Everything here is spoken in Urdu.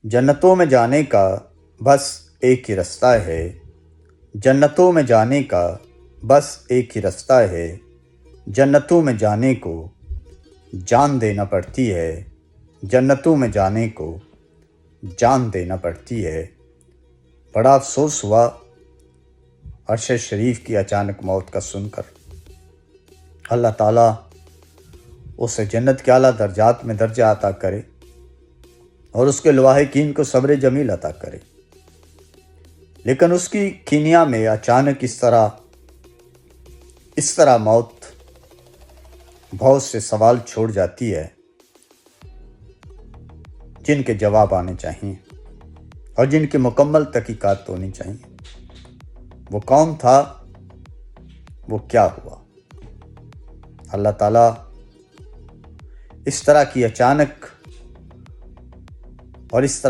جنتوں میں جانے کا بس ایک ہی رستہ ہے، جنتوں میں جانے کا بس ایک ہی رستہ ہے، جنتوں میں جانے کو جان دینا پڑتی ہے، جنتوں میں جانے کو جان دینا پڑتی ہے۔ بڑا افسوس ہوا عرش شریف کی اچانک موت کا سن کر۔ اللہ تعالیٰ اسے جنت کے اعلیٰ درجات میں درجہ عطا کرے اور اس کے لواحقین کو صبر جمیل عطا کرے، لیکن اس کی کینیا میں اچانک اس طرح موت بہت سے سوال چھوڑ جاتی ہے جن کے جواب آنے چاہیے اور جن کی مکمل تحقیقات ہونی چاہیے۔ وہ کون تھا؟ وہ کیا ہوا؟ اللہ تعالیٰ اس طرح کی اچانک اور اس طرح